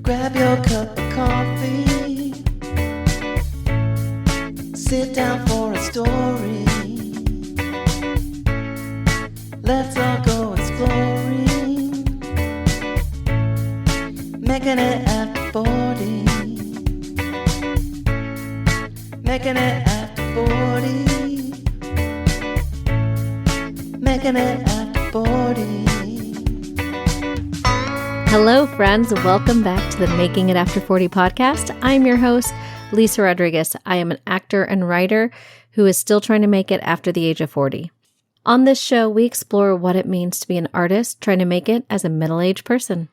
Grab your cup of coffee. Sit down for a story. Let's all go exploring. Making it after 40. Making it after 40. Making it after 40. Hello, friends. Welcome back to the Making It After 40 podcast. I'm your host, Lisa Rodriguez. I am an actor and writer who is still trying to make it after the age of 40. On this show, we explore what it means to be an artist trying to make it as a middle-aged person.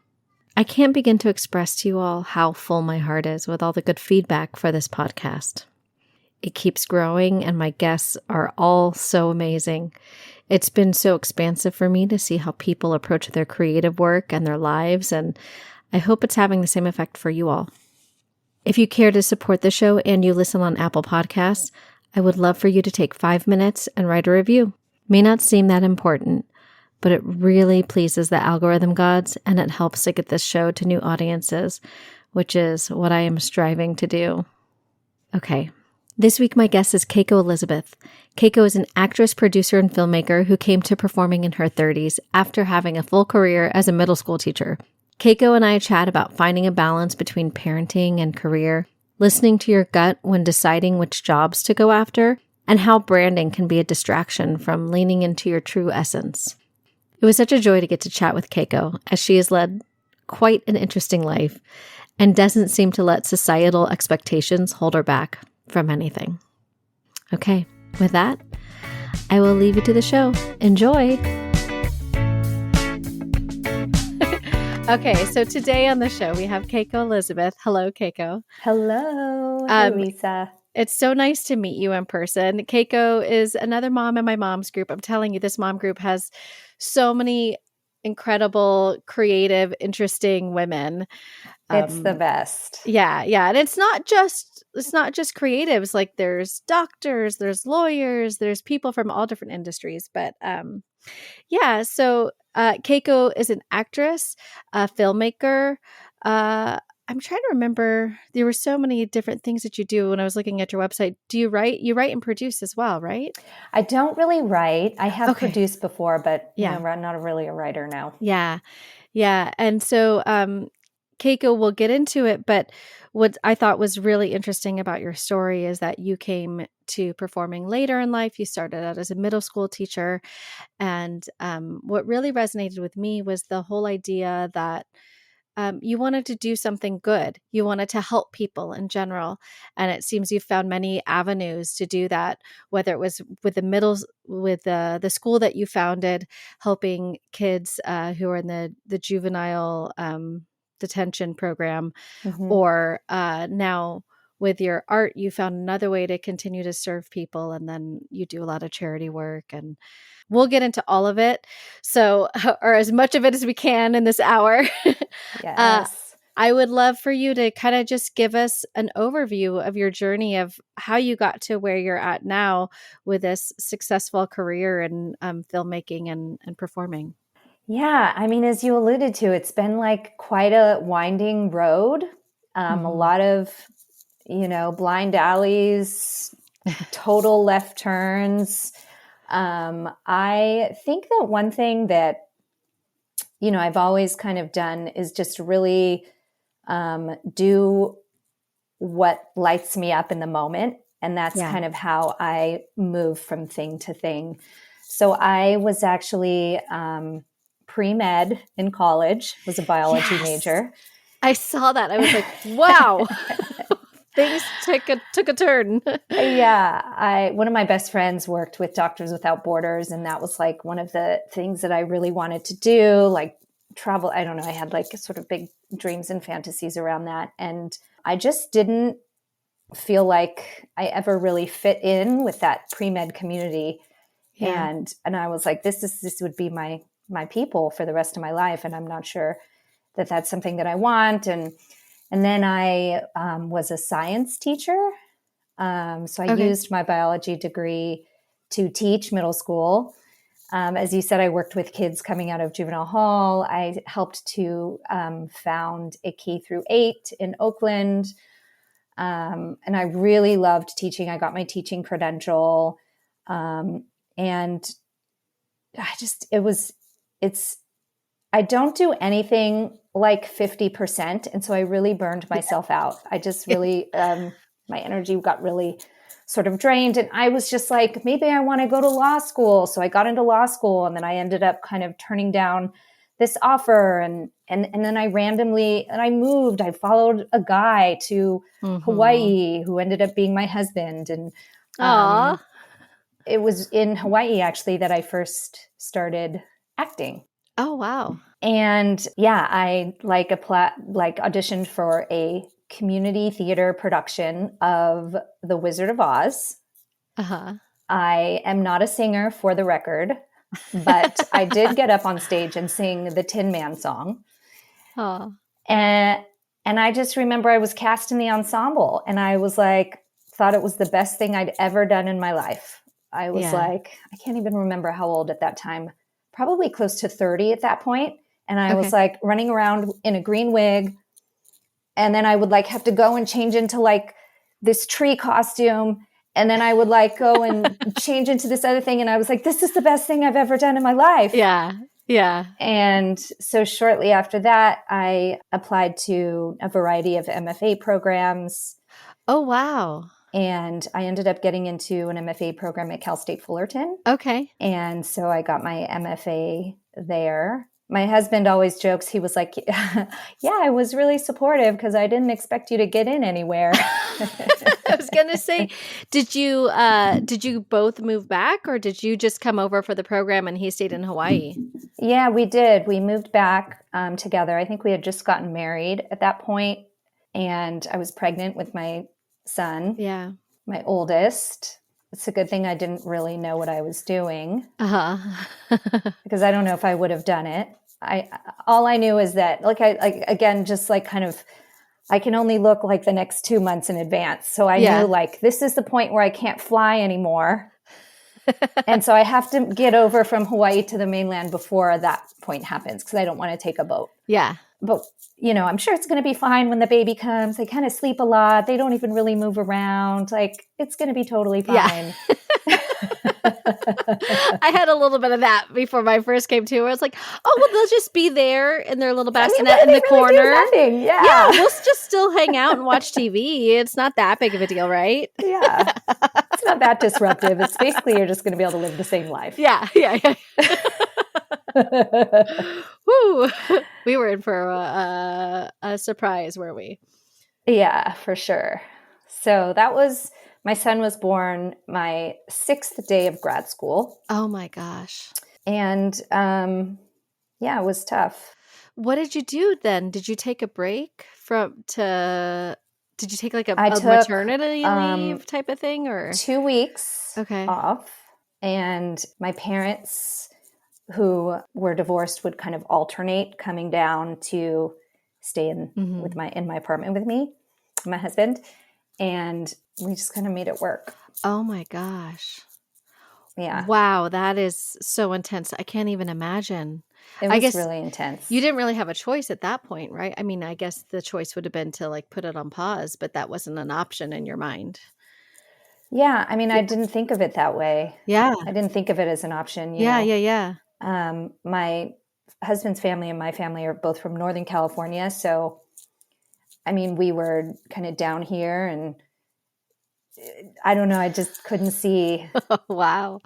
I can't begin to express to you all how full my heart is with all the good feedback for this podcast. It keeps growing, and my guests are all so amazing. It's been so expansive for me to see how people approach their creative work and their lives, and I hope it's having the same effect for you all. If you care to support the show and you listen on Apple Podcasts, I would love for you to take 5 minutes and write a review. May not seem that important, but it really pleases the algorithm gods, and it helps to get this show to new audiences, which is what I am striving to do. Okay. This week, my guest is Keiko Elizabeth. Keiko is an actress, producer, and filmmaker who came to performing in her 30s after having a full career as a middle school teacher. Keiko and I chat about finding a balance between parenting and career, listening to your gut when deciding which jobs to go after, and how branding can be a distraction from leaning into your true essence. It was such a joy to get to chat with Keiko, as she has led quite an interesting life and doesn't seem to let societal expectations hold her back from anything. Okay, with that, I will leave you to the show. Enjoy! Okay, so today on the show, we have Keiko Elizabeth. Hello, Keiko. Hello. Hey, Lisa. It's so nice to meet you in person. Keiko is another mom in my mom's group. I'm telling you, this mom group has so many incredible, creative, interesting women. It's the best. Yeah. And it's not just creatives. Like there's doctors, there's lawyers, there's people from all different industries. But so Keiko is an actress, a filmmaker. I'm trying to remember. There were so many different things that you do when I was looking at your website. Do you write? You write and produce as well, right? I don't really write. I have produced before, but Yeah. I'm not really a writer now. Yeah. And so Keiko, we'll get into it, but what I thought was really interesting about your story is that you came to performing later in life. You started out as a middle school teacher. And what really resonated with me was the whole idea that you wanted to do something good. You wanted to help people in general. And it seems you've found many avenues to do that, whether it was with the school that you founded, helping kids who are in the juvenile detention program, or now with your art, you found another way to continue to serve people. And then you do a lot of charity work, and we'll get into all of it. So, or as much of it as we can in this hour. Yes. I would love for you to kind of just give us an overview of your journey of how you got to where you're at now with this successful career in filmmaking and performing. Yeah. I mean, as you alluded to, it's been like quite a winding road. A lot of, blind alleys, total left turns. I think that one thing that, I've always kind of done is just really do what lights me up in the moment. And that's kind of how I move from thing to thing. So I was actually pre-med in college, was a biology major. I saw that. I was like, wow. Things took a turn. Yeah. One of my best friends worked with Doctors Without Borders, and that was like one of the things that I really wanted to do, like travel. I don't know. I had like sort of big dreams and fantasies around that. And I just didn't feel like I ever really fit in with that pre-med community. Yeah. And I was like, this would be my people for the rest of my life. And I'm not sure that that's something that I want. And then I was a science teacher. So I used my biology degree to teach middle school. As you said, I worked with kids coming out of juvenile hall. I helped to found a K through 8 in Oakland. And I really loved teaching. I got my teaching credential. And I don't do anything like 50%. And so I really burned myself out. I just really, my energy got really sort of drained. And I was just like, maybe I want to go to law school. So I got into law school, and then I ended up kind of turning down this offer. And then I moved. I followed a guy to Hawaii who ended up being my husband. And it was in Hawaii actually that I first started acting. Oh, wow. And I auditioned for a community theater production of The Wizard of Oz. I am not a singer, for the record, but I did get up on stage and sing the Tin Man song. And I just remember I was cast in the ensemble, and I was like, thought it was the best thing I'd ever done in my life. I was like, I can't even remember how old at that time, probably close to 30 at that point. And I was like running around in a green wig. And then I would like have to go and change into like this tree costume. And then I would like go and change into this other thing. And I was like, this is the best thing I've ever done in my life. Yeah. Yeah. And so shortly after that, I applied to a variety of MFA programs. Oh, wow. And I ended up getting into an MFA program at Cal State Fullerton. Okay. And so I got my MFA there. My husband always jokes, he was like, yeah, I was really supportive because I didn't expect you to get in anywhere. I was going to say, did you both move back, or did you just come over for the program and he stayed in Hawaii? Yeah, we did. We moved back together. I think we had just gotten married at that point, and I was pregnant with my son. Yeah. My oldest. It's a good thing I didn't really know what I was doing. Because I don't know if I would have done it. All I knew is that I can only look like the next 2 months in advance. So I knew like, this is the point where I can't fly anymore. And so I have to get over from Hawaii to the mainland before that point happens, because I don't want to take a boat. Yeah. But, I'm sure it's going to be fine when the baby comes. They kind of sleep a lot. They don't even really move around. Like, it's going to be totally fine. Yeah. I had a little bit of that before my first came to. I was like, oh, well, they'll just be there in their little bassinet in the corner. Do nothing. Yeah, we'll just still hang out and watch TV. It's not that big of a deal, right? Yeah. It's not that disruptive. It's basically you're just going to be able to live the same life. Yeah. Woo. We were in for a surprise, were we? Yeah, for sure. So my son was born my 6th day of grad school. Oh my gosh. And it was tough. What did you do then? Did you take a break did you take like a maternity leave type of thing, or 2 weeks off? And my parents, who were divorced, would kind of alternate coming down to stay in my apartment with me, my husband, and we just kind of made it work. Oh my gosh. Yeah. Wow, that is so intense. I can't even imagine. It was really intense. You didn't really have a choice at that point, right? I mean, I guess the choice would have been to like put it on pause, but that wasn't an option in your mind. Yeah. I mean, I didn't think of it that way. Yeah. I didn't think of it as an option. Yeah. My husband's family and my family are both from Northern California. So, I mean, we were kind of down here, and I don't know, I just couldn't see. Wow.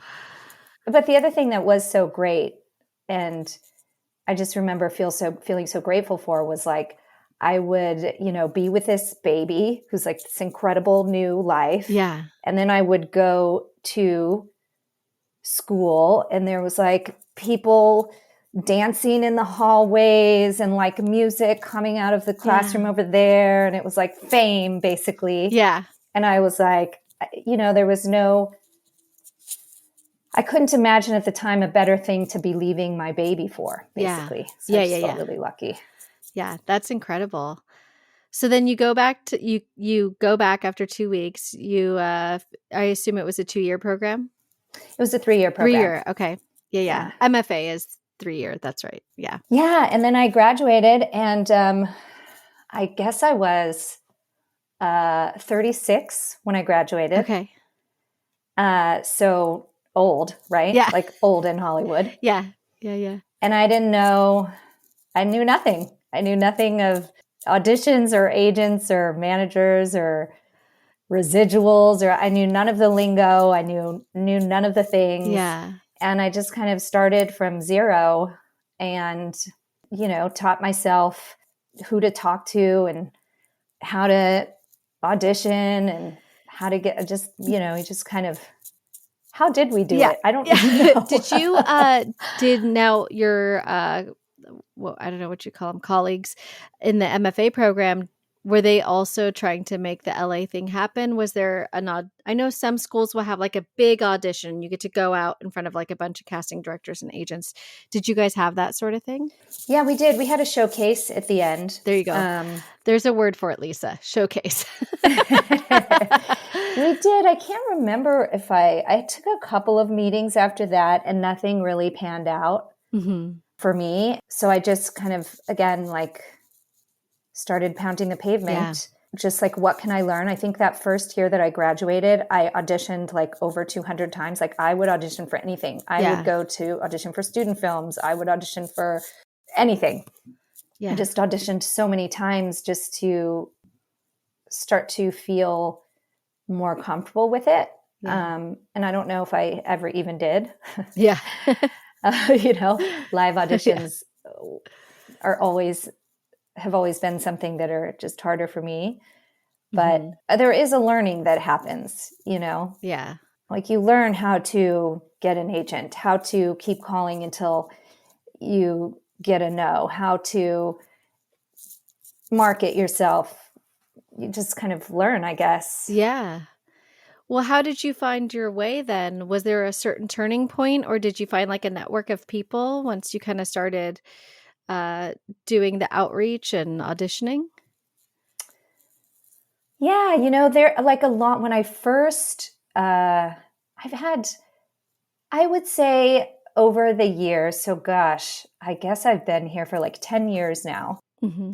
But the other thing that was so great, and I just remember feeling so grateful for, was like, I would, be with this baby who's like this incredible new life. Yeah. And then I would go to school, and there was like people dancing in the hallways and like music coming out of the classroom over there. And it was like fame, basically. Yeah. And I was like, there was I couldn't imagine at the time a better thing to be leaving my baby for, basically. Yeah. So I just felt really lucky. Yeah, that's incredible. So then you go back you go back after 2 weeks. I assume it was a 2-year program? It was a 3-year program. 3-year, okay. Yeah. MFA is 3 years. That's right. Yeah. Yeah. And then I graduated, and I guess I was 36 when I graduated. Okay. So old, right? Yeah. Like old in Hollywood. Yeah. Yeah. And I knew nothing. I knew nothing of auditions or agents or managers or residuals, or I knew none of the lingo. I knew none of the things. Yeah. And I just kind of started from zero and, taught myself who to talk to and how to audition and how to get just kind of, how did we do it? I don't know. Did you, did now your, well, I don't know what you call them, colleagues in the MFA program, were they also trying to make the LA thing happen? Was there I know some schools will have like a big audition. You get to go out in front of like a bunch of casting directors and agents. Did you guys have that sort of thing? Yeah, we did. We had a showcase at the end. There you go. There's a word for it, Lisa. Showcase. We did. I can't remember if I took a couple of meetings after that and nothing really panned out for me. So I just kind of, again, like started pounding the pavement, just like, what can I learn? I think that first year that I graduated, I auditioned like over 200 times. Like I would audition for anything. I would go to audition for student films. I would audition for anything. I just auditioned so many times just to start to feel more comfortable with it. And I don't know if I ever even did. Live auditions have always been something that are just harder for me. But there is a learning that happens, Yeah. Like you learn how to get an agent, how to keep calling until you get a no, how to market yourself. You just kind of learn, I guess. Yeah. Well, how did you find your way then? Was there a certain turning point, or did you find like a network of people once you kind of started doing the outreach and auditioning? Yeah, there like a lot when I first, I've had, I would say over the years, so gosh, I guess I've been here for like 10 years now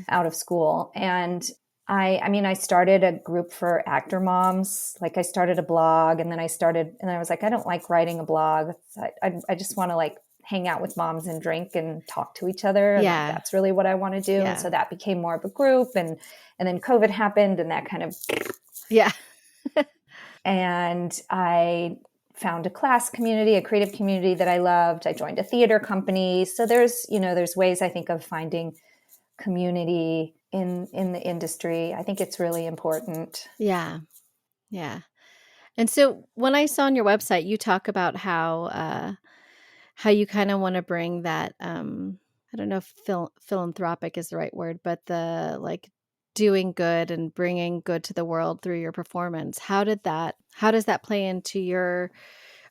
out of school. And I started a group for actor moms. Like I started a blog, and then I was like, I don't like writing a blog. I just want to like hang out with moms and drink and talk to each other. And that's really what I want to do. Yeah. And so that became more of a group, and then COVID happened, and that kind of, and I found a class community, a creative community that I loved. I joined a theater company. So there's ways I think of finding community in the industry. I think it's really important. Yeah. And so when I saw on your website, you talk about how you kind of want to bring that, I don't know if philanthropic is the right word, but the like doing good and bringing good to the world through your performance. How does that play into your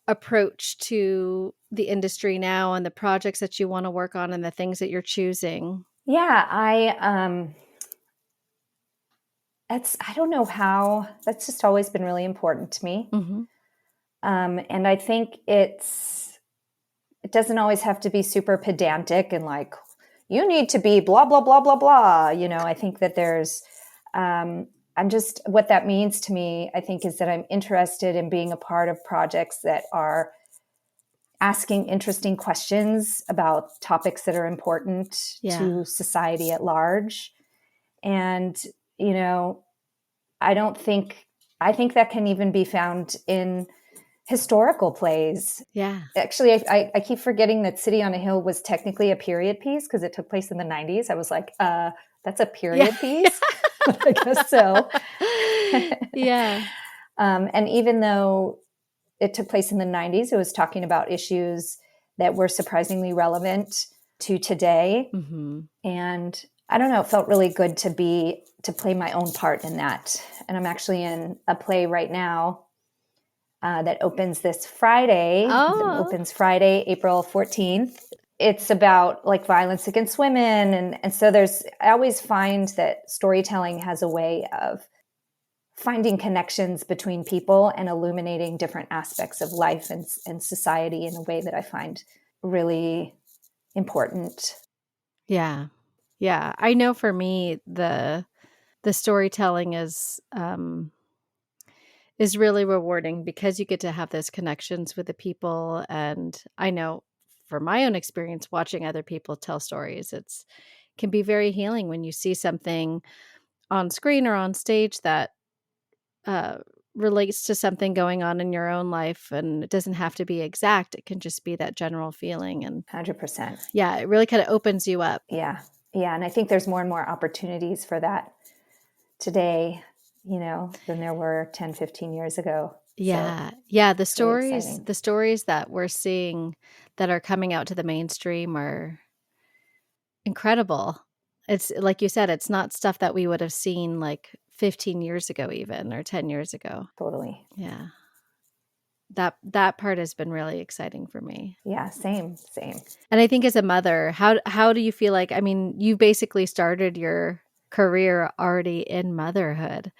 approach to the industry now and the projects that you want to work on and the things that you're choosing? Yeah, I don't know how, that's just always been really important to me. And I think it doesn't always have to be super pedantic and like, you need to be blah, blah, blah, blah, blah. I think that there's, what that means to me, I think, is that I'm interested in being a part of projects that are asking interesting questions about topics that are important to society at large. And, I think that can even be found in historical plays. Yeah. Actually, I keep forgetting that City on a Hill was technically a period piece because it took place in the 90s. I was like, that's a period piece? I guess so. And even though it took place in the 90s, it was talking about issues that were surprisingly relevant to today. And I don't know, it felt really good to play my own part in that. And I'm actually in a play right now that opens this Friday. It opens Friday, April 14th. It's about like violence against women. And so I always find that storytelling has a way of finding connections between people and illuminating different aspects of life and society in a way that I find really important. Yeah. Yeah. I know for me, the storytelling is really rewarding because you get to have those connections with the people. And I know from my own experience watching other people tell stories, it's can be very healing when you see something on screen or on stage that uh, relates to something going on in your own life. And it doesn't have to be exact. It can just be that general feeling. And 100%. yeah, it really kind of opens you up. Yeah. Yeah. And I think there's more and more opportunities for that today, than there were 10, 15 years ago. Yeah. So Yeah. it's really exciting. The stories that we're seeing that are coming out to the mainstream are incredible. It's like you said, it's not stuff that we would have seen like 15 years ago, even, or 10 years ago. Totally. Yeah. That part has been really exciting for me. Yeah. Same. And I think as a mother, how do you feel like, I mean, you basically started your career already in motherhood.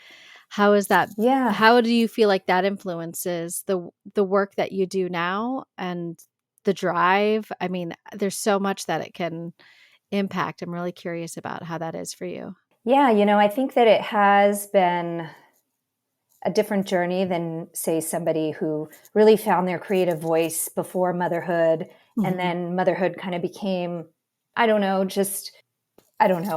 How is that? Yeah. How do you feel like that influences the work that you do now and the drive? I mean, there's so much that it can impact. I'm really curious about how that is for you. Yeah. I think that it has been a different journey than, say, somebody who really found their creative voice before motherhood. And then motherhood kind of became, I don't know,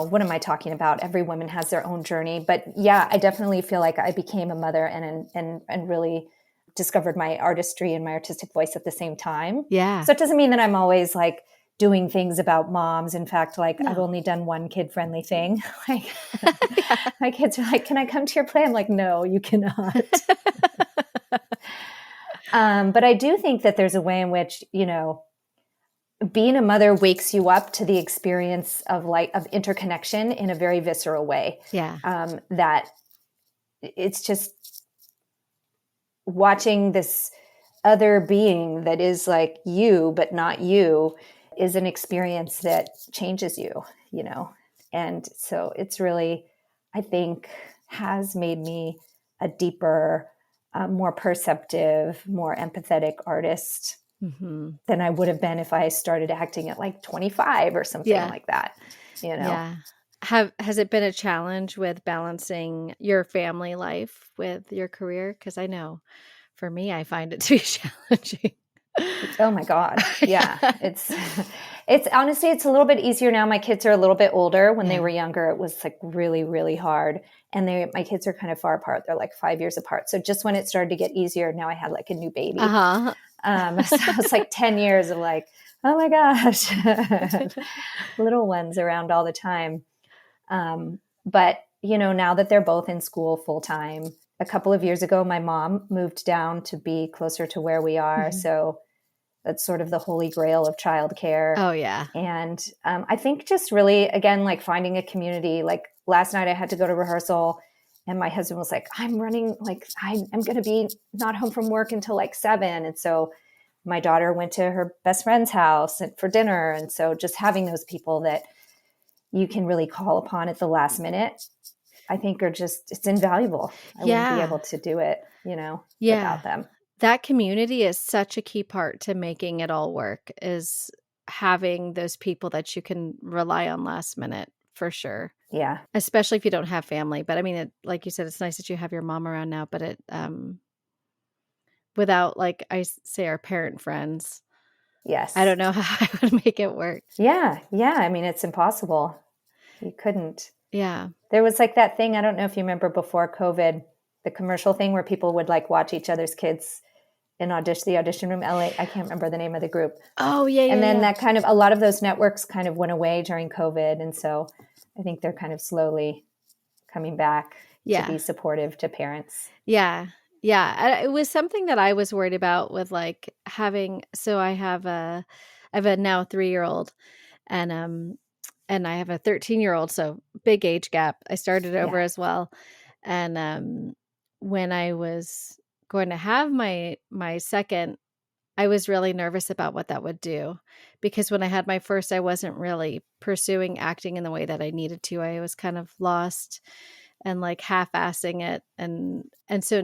what am I talking about? Every woman has their own journey. But yeah, I definitely feel like I became a mother and really discovered my artistry and my artistic voice at the same time. Yeah. So it doesn't mean that I'm always like doing things about moms. In fact, like No. I've only done one kid-friendly thing. Like my kids are like, "Can I come to your play?" I'm like, "No, you cannot." But I do think that there's a way in which, being a mother wakes you up to the experience of interconnection in a very visceral way. Yeah. That it's just watching this other being that is like you, but not you, is an experience that changes you, And so it's really, I think, has made me a deeper, more perceptive, more empathetic artist than I would have been if I started acting at like 25 or something like that, Yeah. Has it been a challenge with balancing your family life with your career? Because I know for me, I find it to be challenging. Oh my God. Yeah. It's honestly, it's a little bit easier now. My kids are a little bit older. When they were younger, it was like really, really hard. And my kids are kind of far apart. They're like 5 years apart. So just when it started to get easier, now I had like a new baby. So it's like 10 years of like, oh my gosh, little ones around all the time. But now that they're both in school full time, a couple of years ago, my mom moved down to be closer to where we are. So that's sort of the holy grail of childcare. Oh, yeah. And I think just really, again, like finding a community. Like last night I had to go to rehearsal and my husband was like, I'm running, like I'm going to be not home from work until like 7. And so my daughter went to her best friend's house for dinner. And so just having those people that you can really call upon at the last minute, I think it's invaluable. I wouldn't be able to do it, without them. That community is such a key part to making it all work, is having those people that you can rely on last minute, for sure. Yeah. Especially if you don't have family. But I mean, like you said, it's nice that you have your mom around now, but without, like I say, our parent friends. Yes. I don't know how I would make it work. Yeah. Yeah. I mean, it's impossible. You couldn't. Yeah. There was like that thing, I don't know if you remember before COVID, the commercial thing where people would like watch each other's kids in the audition room, LA. I can't remember the name of the group. Oh, yeah. And then that kind of, a lot of those networks kind of went away during COVID. And so I think they're kind of slowly coming back to be supportive to parents. Yeah. Yeah. It was something that I was worried about with like having, so I have a now 3-year-old and I have a 13-year-old. So big age gap. I started over as well. And when I was going to have my second, I was really nervous about what that would do, because when I had my first, I wasn't really pursuing acting in the way that I needed to. I was kind of lost. and like half-assing it. And so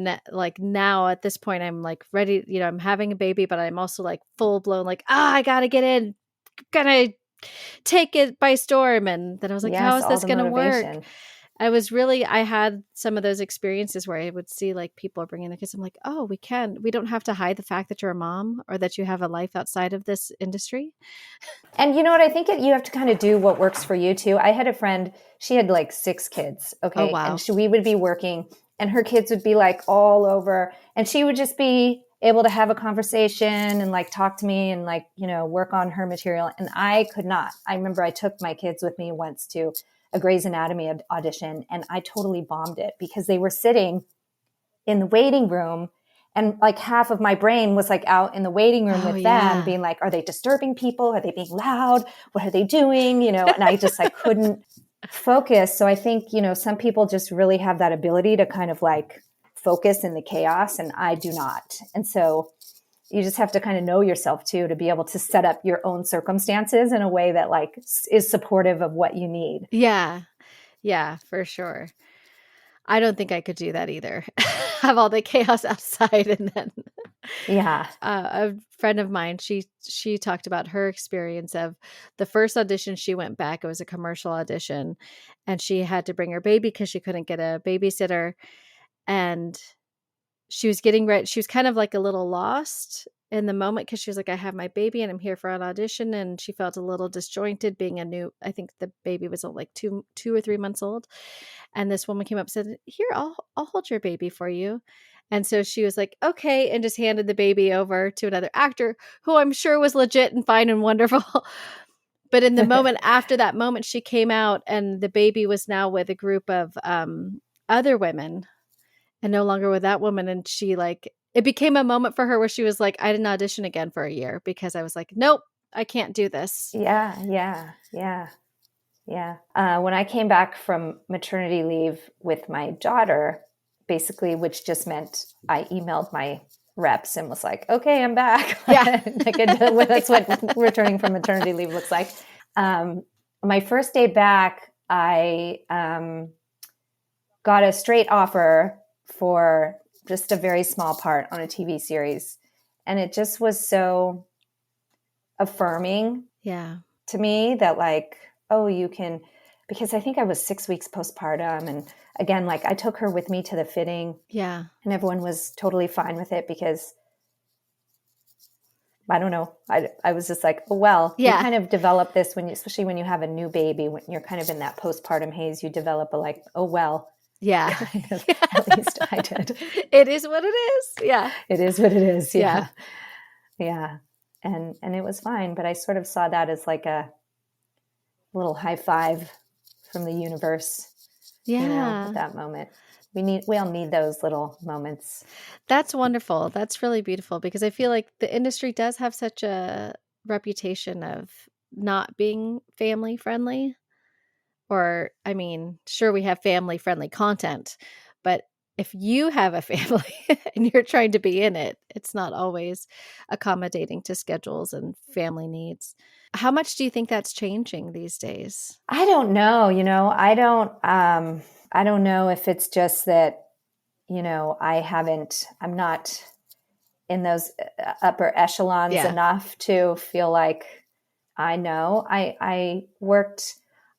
now at this point, I'm like ready, I'm having a baby, but I'm also like full blown, like, I gotta get in, gonna take it by storm. And then I was like, how Yes, is all this the going to work? motivation. I had some of those experiences where I would see like people bringing their kids. I'm like, oh, we don't have to hide the fact that you're a mom or that you have a life outside of this industry. And you know what? I think you have to kind of do what works for you too. I had a friend, she had like 6 kids. Okay. Oh, wow. And we would be working and her kids would be like all over and she would just be able to have a conversation and like talk to me and like, work on her material. And I could not. I remember I took my kids with me once to a Grey's Anatomy audition and I totally bombed it because they were sitting in the waiting room and like half of my brain was like out in the waiting room with them being like, are they disturbing people? Are they being loud? What are they doing? And I just like couldn't focus. So I think, some people just really have that ability to kind of like focus in the chaos and I do not. And so you just have to kind of know yourself too, to be able to set up your own circumstances in a way that like is supportive of what you need. Yeah. Yeah, for sure. I don't think I could do that either. Have all the chaos outside and then Yeah. A friend of mine, she talked about her experience of the first audition she went back. It was a commercial audition and she had to bring her baby because she couldn't get a babysitter. And she was getting ready. She was kind of like a little lost in the moment because she was like, I have my baby and I'm here for an audition. And she felt a little disjointed being I think the baby was like two or 3 months old. And this woman came up and said, here, I'll hold your baby for you. And so she was like, okay, and just handed the baby over to another actor who I'm sure was legit and fine and wonderful. But in the moment after that moment, she came out and the baby was now with a group of other women and no longer with that woman. And she it became a moment for her where she was like, I didn't audition again for a year because I was like, nope, I can't do this. Yeah. When I came back from maternity leave with my daughter, basically, which just meant I emailed my reps and was like, okay, I'm back. Yeah. That's what returning from maternity leave looks like. My first day back, I got a straight offer for just a very small part on a TV series. And it just was so affirming to me that like, oh, you can, because I think I was 6 weeks postpartum. And again, like I took her with me to the fitting. Yeah. And everyone was totally fine with it because I don't know. I was just like, oh, well, you kind of develop this especially when you have a new baby, when you're kind of in that postpartum haze, you develop a like, oh, well. Yeah. Kind of, at least I did. It is what it is. Yeah. It is what it is. Yeah. Yeah. And it was fine. But I sort of saw that as like a little high five from the universe. Yeah. At that moment. We all need those little moments. That's wonderful. That's really beautiful because I feel like the industry does have such a reputation of not being family friendly. Or, I mean, sure, we have family friendly content, but if you have a family and you're trying to be in it, it's not always accommodating to schedules and family needs. How much do you think that's changing these days? I don't know. I don't know if it's just that, I'm not in those upper echelons enough to feel like I know.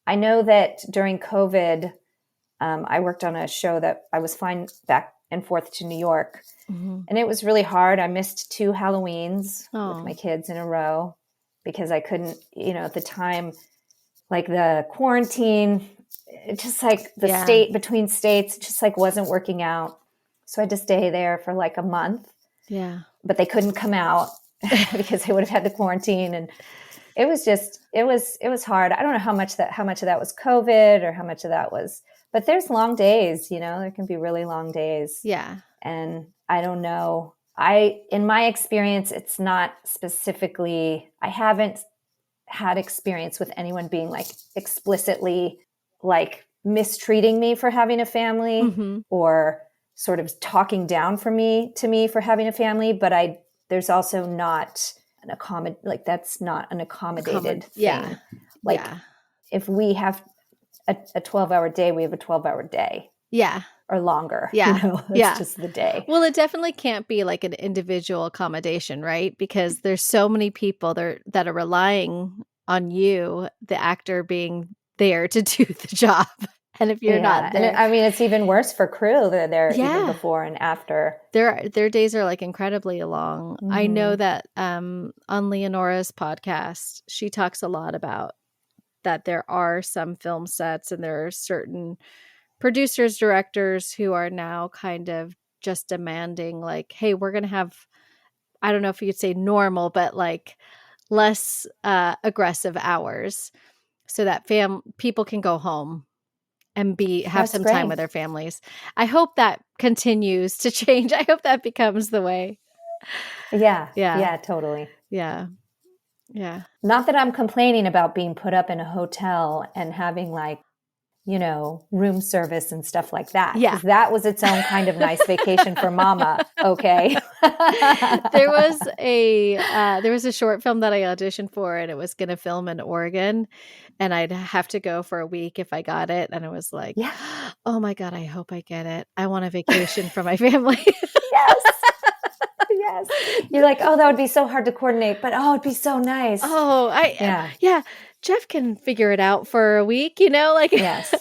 I know that during COVID, I worked on a show that I was flying back and forth to New York. Mm-hmm. And it was really hard. I missed 2 Halloweens with my kids in a row because I couldn't, at the time, like the quarantine, it just like the state between states, it just like wasn't working out. So I had to stay there for like a month. Yeah. But they couldn't come out because they would have had the quarantine. And it was hard. I don't know how much of that was COVID or how much of that was, but there's long days, there can be really long days. Yeah. And I don't know. In my experience, it's not specifically, I haven't had experience with anyone being like explicitly like mistreating me for having a family or sort of talking down to me for having a family. But there's also not that's not an accommodated thing. If we have a 12-hour day, we have a 12-hour day. Yeah. or longer. Yeah. It's Yeah. just the day. Well, it definitely can't be like an individual accommodation, right? Because there's so many people there that are relying on you, the actor, being there to do the job. And if you're Yeah. not And there, I mean, it's even worse for crew. They're there even yeah, before and after. their days are like incredibly long. I know Mhm. that on Leonora's podcast, she talks a lot about that there are some film sets and there are certain producers, directors who are now kind of just demanding, like, hey, we're going to have, I don't know if you could say normal, but like less aggressive hours so that people can go home and have That's some time great. with their families. I hope that continues to change. I hope that becomes the way. Yeah. Yeah. Yeah, totally. Yeah. Yeah. Not that I'm complaining about being put up in a hotel and having like, room service and stuff like that. Yeah. Because that was its own kind of nice vacation for mama. Okay. There was a short film that I auditioned for, and it was going to film in Oregon, and I'd have to go for a week if I got it. And I was like, Yeah. oh my God, I hope I get it. I want a vacation for my family. Yes. Yes. You're like, oh, that would be so hard to coordinate, but it'd be so nice. Oh, yeah. Jeff can figure it out for a week, like Yes.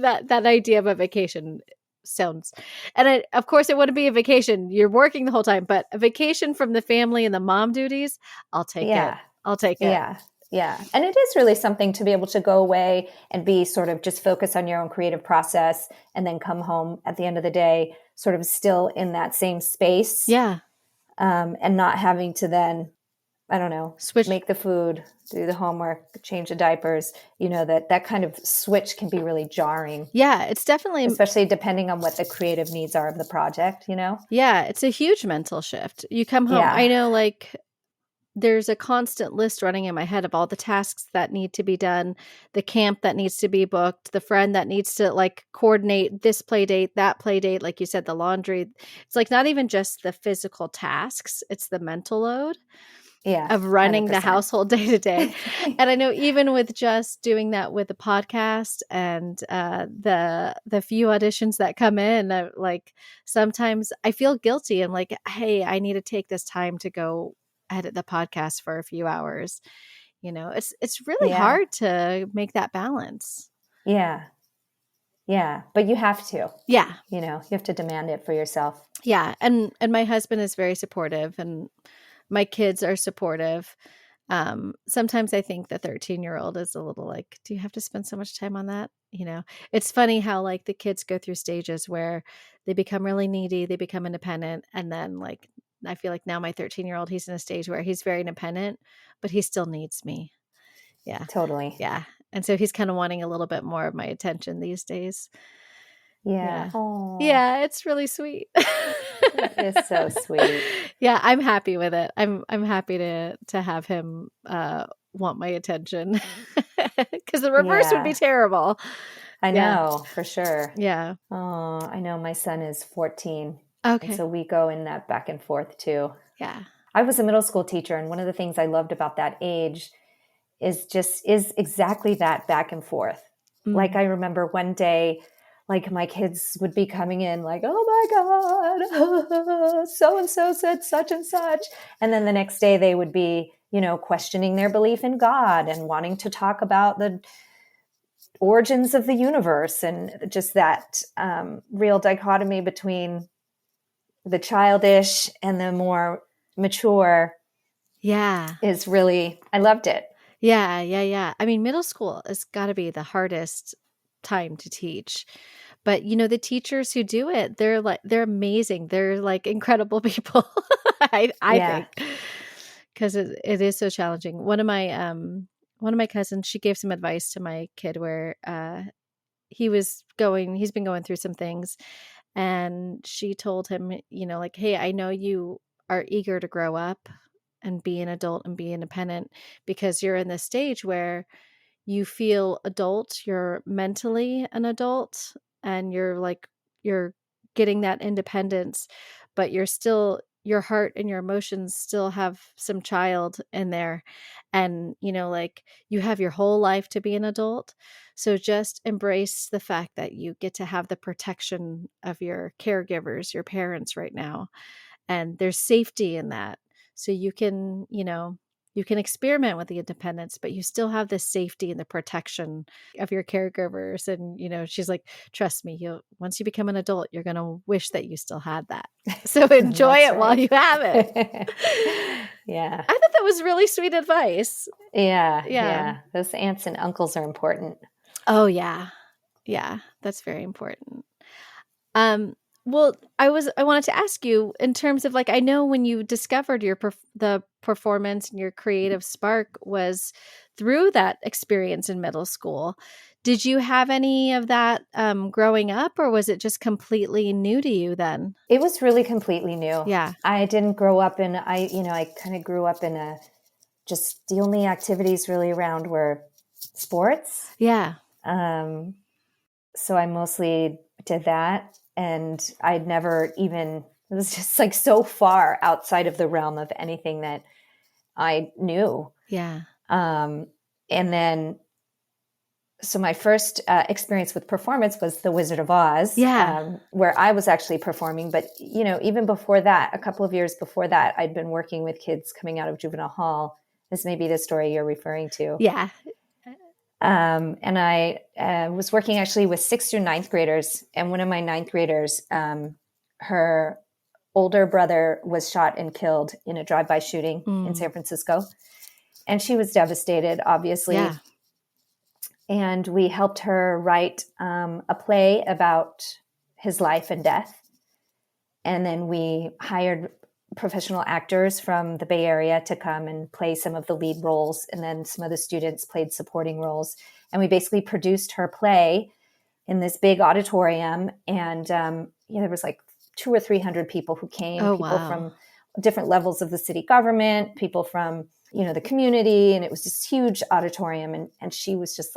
that idea of a vacation sounds, and of course it wouldn't be a vacation. You're working the whole time, but a vacation from the family and the mom duties, I'll take it. I'll take it. Yeah. Yeah. And it is really something to be able to go away and be sort of just focus on your own creative process and then come home at the end of the day, sort of still in that same space. Yeah. And not having to then, I don't know, Switch. make the food, do the homework, change the diapers, that kind of switch can be really jarring. Yeah, it's definitely, especially depending on what the creative needs are of the project, Yeah, it's a huge mental shift. You come home. Yeah. I know, like, there's a constant list running in my head of all the tasks that need to be done, the camp that needs to be booked, the friend that needs to like coordinate this play date, that play date, like you said, the laundry. It's like not even just the physical tasks, it's the mental load of running 100%. the household day to day. And I know even with just doing that with the podcast and the few auditions that come in, like sometimes I feel guilty. I'm like, hey, I need to take this time to go edit the podcast for a few hours. It's really hard to make that balance. Yeah. But you have to. Yeah. You have to demand it for yourself. Yeah. And my husband is very supportive and my kids are supportive. Sometimes I think the 13-year-old is a little like, do you have to spend so much time on that? It's funny how like the kids go through stages where they become really needy, they become independent. And then like, I feel like now my 13-year-old, he's in a stage where he's very independent, but he still needs me. Yeah. Totally. Yeah. And so he's kind of wanting a little bit more of my attention these days. Yeah. Yeah, it's really sweet. It is so sweet. Yeah, I'm happy with it. I'm happy to have him want my attention because the reverse would be terrible. I know, for sure. Yeah. Oh, I know. My son is 14. Okay. And so we go in that back and forth too. Yeah. I was a middle school teacher, and one of the things I loved about that age is exactly that back and forth. Mm. Like I remember one day, like my kids would be coming in like, oh my God, so-and-so said such and such. And then the next day they would be, questioning their belief in God and wanting to talk about the origins of the universe, and just that real dichotomy between the childish and the more mature. Yeah. Is really, I loved it. Yeah. I mean, middle school has got to be the hardest time to teach. But the teachers who do it, they're amazing. They're like incredible people. I think, because it is so challenging. One of my cousins, she gave some advice to my kid where he's been going through some things, and she told him, like, hey, I know you are eager to grow up and be an adult and be independent because you're in this stage where you feel adult, you're mentally an adult, and you're getting that independence, but you're still your heart and your emotions still have some child in there. And, like you have your whole life to be an adult. So just embrace the fact that you get to have the protection of your caregivers, your parents right now. And there's safety in that. So you can experiment with the independence, but you still have the safety and the protection of your caregivers. And, she's like, trust me, once you become an adult, you're going to wish that you still had that. So enjoy it while you have it. Yeah. I thought that was really sweet advice. Yeah. Those aunts and uncles are important. Oh, yeah. Yeah, that's very important. Well, I wanted to ask you in terms of I know when you discovered the performance and your creative spark was through that experience in middle school. Did you have any of that growing up, or was it just completely new to you then? It was really completely new. Yeah. I didn't grow up I kind of grew up in just the only activities really around were sports. Yeah. So I mostly did that. And I'd never it was just so far outside of the realm of anything that I knew. Yeah. And then, so my first experience with performance was The Wizard of Oz, where I was actually performing. But, even before that, a couple of years before that, I'd been working with kids coming out of juvenile hall. This may be the story you're referring to. Yeah. And I was working actually with 6th through 9th graders. And one of my 9th graders, her older brother was shot and killed in a drive-by shooting in San Francisco. And she was devastated, obviously. Yeah. And we helped her write a play about his life and death. And then we hired professional actors from the Bay Area to come and play some of the lead roles. And then some of the students played supporting roles. And we basically produced her play in this big auditorium. And there was 200 or 300 people who came, people from different levels of the city government, people from, the community. And it was this huge auditorium. And she was just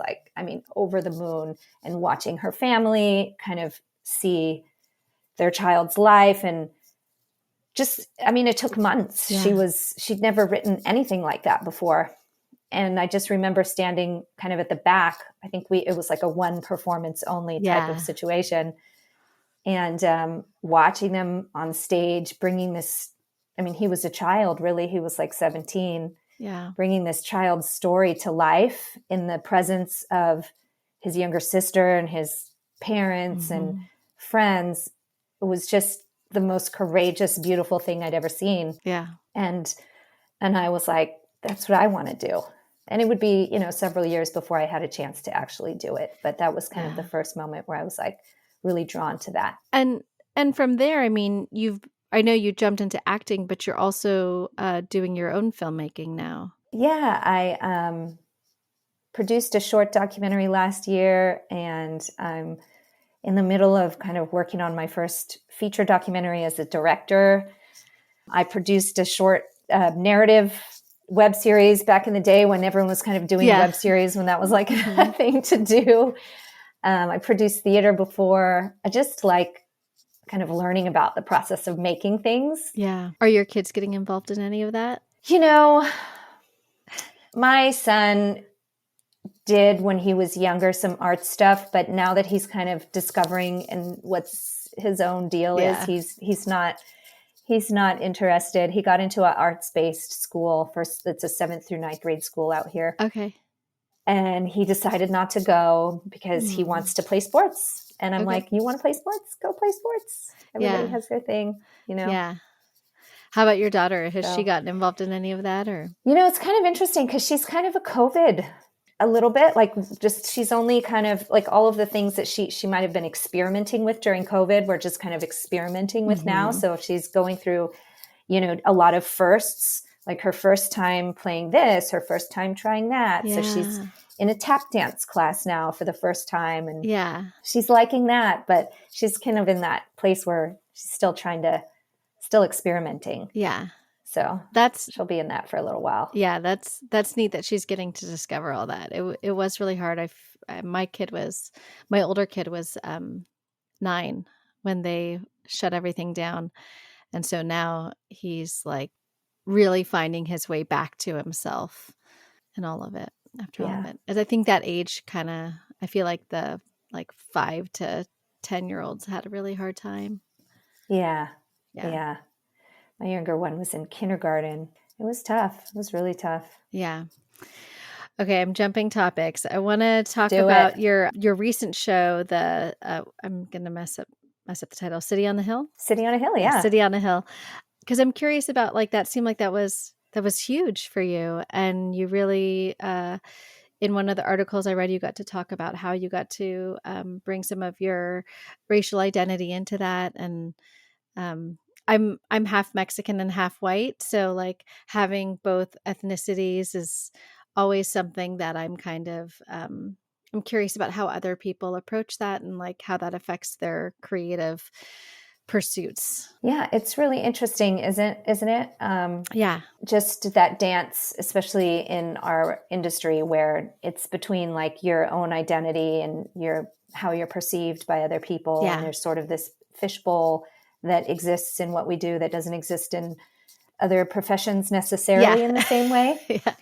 over the moon, and watching her family kind of see their child's life. And it took months. Yeah. She'd never written anything like that before. And I just remember standing kind of at the back. I think it was a one performance only type of situation. And watching them on stage, bringing this, he was a child, really. He was 17. Yeah. Bringing this child's story to life in the presence of his younger sister and his parents and friends. It was just the most courageous, beautiful thing I'd ever seen. Yeah. And I was like, that's what I want to do. And it would be, several years before I had a chance to actually do it. But that was kind of the first moment where I was really drawn to that. And from there, I know you jumped into acting, but you're also doing your own filmmaking now. Yeah, I produced a short documentary last year, and I'm in the middle of kind of working on my first feature documentary as a director. I produced a short narrative web series back in the day when everyone was kind of doing web series, when that was a thing to do. I produced theater before. I just kind of learning about the process of making things. Yeah. Are your kids getting involved in any of that? My son did when he was younger some art stuff, but now that he's kind of discovering and what's his own deal is, he's not interested. He got into an arts-based school first. It's a 7th through 9th grade school out here. Okay. And he decided not to go because he wants to play sports. And I'm like, you want to play sports? Go play sports. Everybody has their thing, Yeah. How about your daughter? Has she gotten involved in any of that, or? It's kind of interesting because she's kind of a COVID a little bit, she's only kind of all of the things that she might have been experimenting with during COVID, we're just kind of experimenting with now. So if she's going through, a lot of firsts, her first time playing this, her first time trying that. So she's in a tap dance class now for the first time. And she's liking that, but she's kind of in that place where she's still experimenting. Yeah. So she'll be in that for a little while. Yeah. That's neat that she's getting to discover all that. It was really hard. My older kid was 9 when they shut everything down. And so now he's like really finding his way back to himself and all of it after all of Yeah. it. And I think that age kind of, I feel like the like 5 to 10-year-olds had a really hard time. Yeah. Yeah. Yeah. My younger one was in kindergarten. It was tough. It was really tough. Yeah. Okay, I'm jumping topics. I want to talk Do about it. your recent show, the I'm going to mess up the title, City on the Hill. City on a Hill. Yeah. City on a Hill. Because I'm curious about, like, that seemed like that was huge for you, and you really in one of the articles I read, you got to talk about how you got to bring some of your racial identity into that. And I'm half Mexican and half white, so like having both ethnicities is always something that I'm kind of I'm curious about how other people approach that and like how that affects their creative pursuits. Yeah, it's really interesting, isn't it? Yeah. Just that dance, especially in our industry, where it's between like your own identity and how you're perceived by other people, Yeah. and there's sort of this fishbowl that exists in what we do that doesn't exist in other professions necessarily in the same way. Yeah.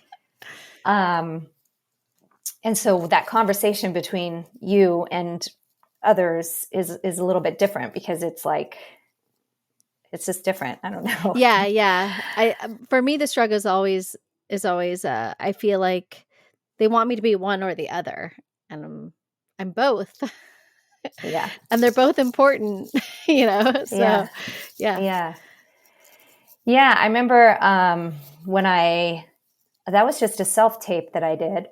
And so that conversation between you and others is a little bit different, because it's like, it's just different. I don't know. Yeah. Yeah. For me, the struggle is always, I feel like they want me to be one or the other, and I'm both. Yeah. And they're both important, you know? So, yeah. Yeah. Yeah. I remember when that was just a self-tape that I did.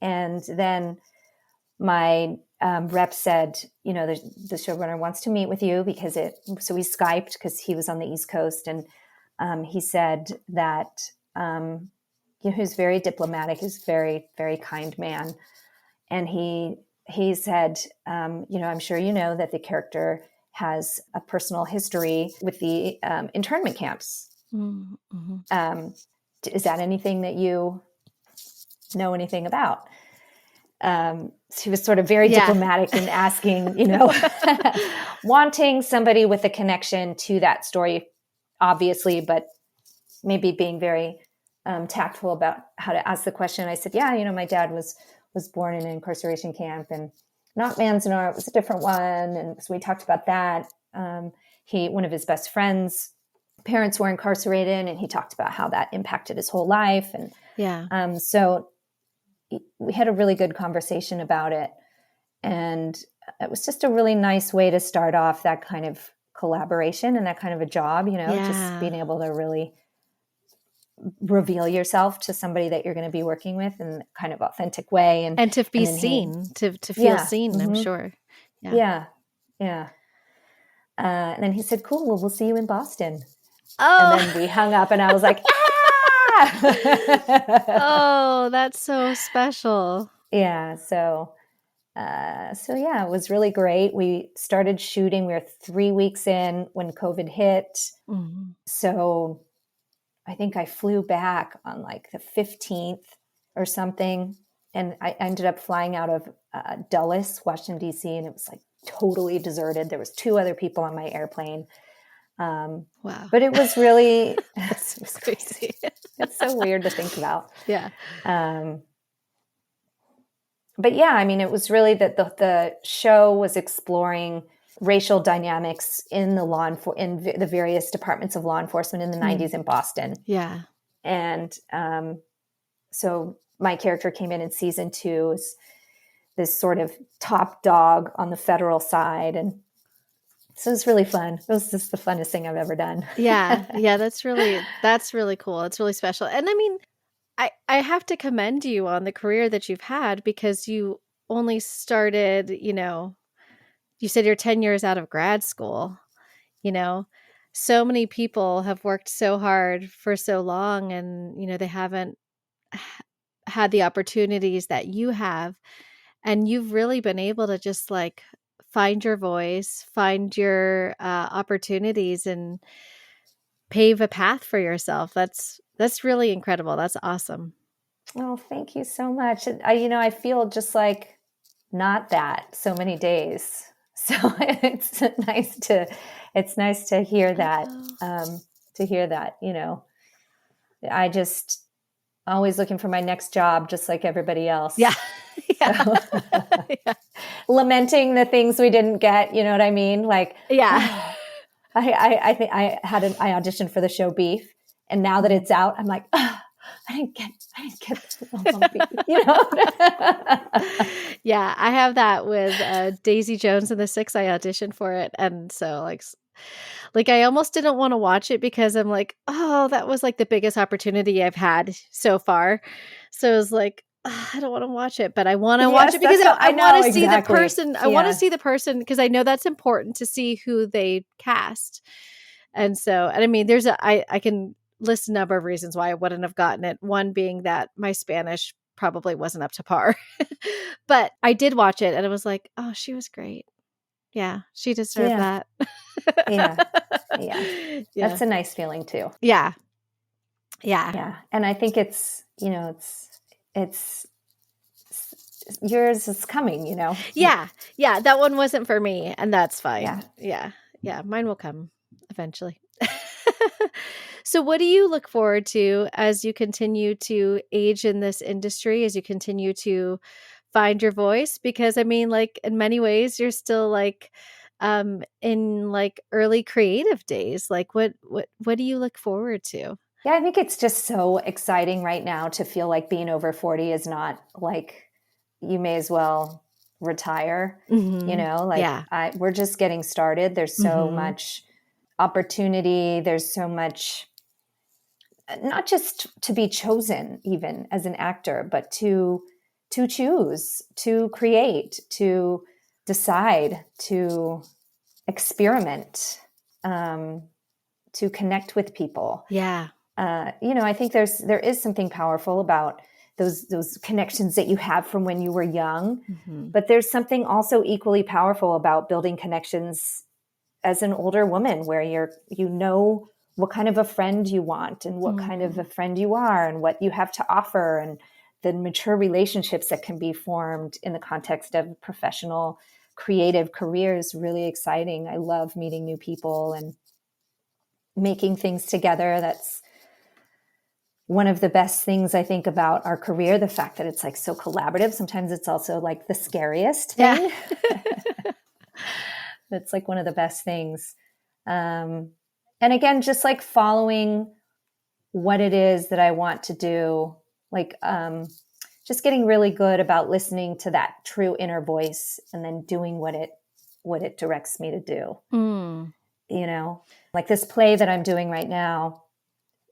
And then my rep said, you know, the showrunner wants to meet with you, so we Skyped because he was on the East Coast. And he said that, he was very diplomatic. He's a very, very kind man. And he said, you know, I'm sure you know that the character has a personal history with the internment camps. Mm-hmm. Is that anything that you know anything about? So he was sort of very diplomatic in asking, you know, wanting somebody with a connection to that story, obviously, but maybe being very tactful about how to ask the question. I said, yeah, you know, my dad was born in an incarceration camp, and not Manzanar, it was a different one. And so we talked about that. One of his best friends' parents were incarcerated, and he talked about how that impacted his whole life. And so we had a really good conversation about it. And it was just a really nice way to start off that kind of collaboration and that kind of a job, you know, just being able to really reveal yourself to somebody that you're going to be working with in a kind of authentic way. And to be seen, to feel seen, I'm sure. Yeah. And then he said, cool, well, we'll see you in Boston. Oh. And then we hung up, and I was like, Oh, that's so special. Yeah. So yeah, it was really great. We started shooting. We were 3 weeks in when COVID hit. Mm-hmm. So I think I flew back on like the 15th or something. And I ended up flying out of Dulles, Washington, D.C. And it was like totally deserted. There was 2 other people on my airplane. Wow. But it was really, it was crazy. It's so weird to think about. Yeah. But yeah, I mean, it was really that the show was exploring racial dynamics in the various departments of law enforcement in the 90s in Boston. Yeah. And so my character came in season 2 as this sort of top dog on the federal side. And so it was really fun. It was just the funnest thing I've ever done. Yeah. That's really cool. It's really special. And I mean, I have to commend you on the career that you've had, because you only started, you know, you said you're 10 years out of grad school, you know, so many people have worked so hard for so long, and, you know, they haven't had the opportunities that you have. And you've really been able to just like find your voice, find your opportunities, and pave a path for yourself. That's really incredible. That's awesome. Oh, thank you so much. I feel just like not that so many days. So it's nice to it's nice to hear that. I just always looking for my next job, just like everybody else. Yeah. Yeah. So, Yeah. lamenting the things we didn't get. You know what I mean? Like, Yeah. I think I auditioned for the show Beef, and now that it's out, I'm like, I didn't get Beef. You know? Yeah, I have that with Daisy Jones and the Six. I auditioned for it, and so like I almost didn't want to watch it because I'm like, oh, that was like the biggest opportunity I've had so far. So it was like, I don't want to watch it, but I want to watch it because I want to see the person. I want to see the person because I know that's important to see who they cast. And so, and I mean, I can list a number of reasons why I wouldn't have gotten it. One being that my Spanish probably wasn't up to par, but I did watch it and it was like, oh, she was great. Yeah, she deserved that. Yeah. That's a nice feeling too. Yeah. And I think it's yours is coming, Yeah. That one wasn't for me, and that's fine. Yeah. Mine will come eventually. So what do you look forward to as you continue to age in this industry, as you continue to find your voice? Because I mean, like in many ways, you're still like in like early creative days. Like what do you look forward to? Yeah, I think it's just so exciting right now to feel like being over 40 is not like you may as well retire, we're just getting started. There's so much opportunity. There's so much, not just to be chosen even as an actor, but to choose, to create, to decide, to experiment, to connect with people. Yeah. I think there is something powerful about those connections that you have from when you were young, but there's something also equally powerful about building connections as an older woman where you know what kind of a friend you want and what kind of a friend you are and what you have to offer, and the mature relationships that can be formed in the context of professional creative careers. Really exciting. I love meeting new people and making things together. That's one of the best things I think about our career, the fact that it's like so collaborative. Sometimes it's also like the scariest thing. Yeah. It's like one of the best things. And again, just like following what it is that I want to do, like just getting really good about listening to that true inner voice and then doing what it directs me to do. Like this play that I'm doing right now,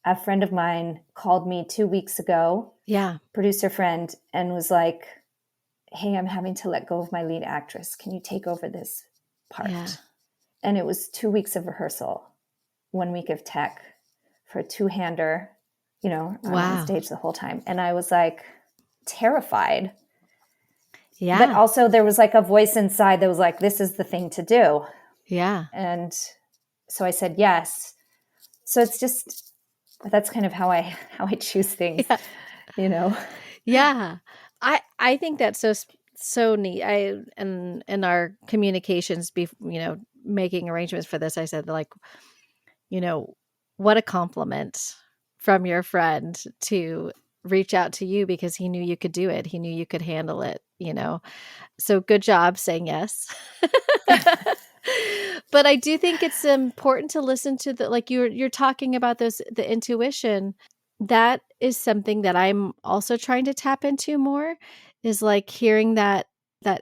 a friend of mine called me 2 weeks ago, producer friend, and was like, hey, I'm having to let go of my lead actress. Can you take over this part? Yeah. And it was 2 weeks of rehearsal, 1 week of tech for a two-hander, on stage the whole time. And I was like terrified. Yeah. But also there was like a voice inside that was like, this is the thing to do. Yeah. And so I said yes. So it's just, that's kind of how I choose things, Yeah. I think that's so neat. In our communications, making arrangements for this, I said like, what a compliment from your friend to reach out to you because he knew you could do it. He knew you could handle it, So good job saying yes. But I do think it's important to listen to like you're talking about the intuition. That is something that I'm also trying to tap into more, is like hearing that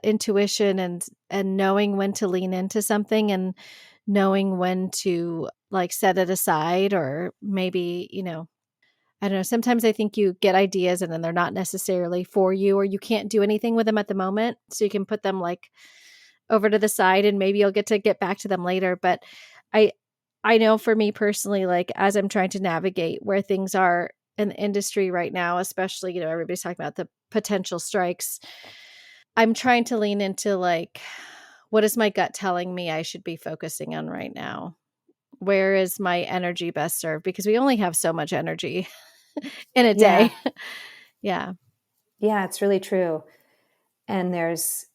intuition and knowing when to lean into something and knowing when to like set it aside, or maybe, I don't know. Sometimes I think you get ideas and then they're not necessarily for you, or you can't do anything with them at the moment. So you can put them like over to the side and maybe you'll get back to them later. But I know for me personally, like as I'm trying to navigate where things are in the industry right now, especially, everybody's talking about the potential strikes. I'm trying to lean into like, what is my gut telling me I should be focusing on right now? Where is my energy best served? Because we only have so much energy in a day. Yeah. Yeah, it's really true. And there's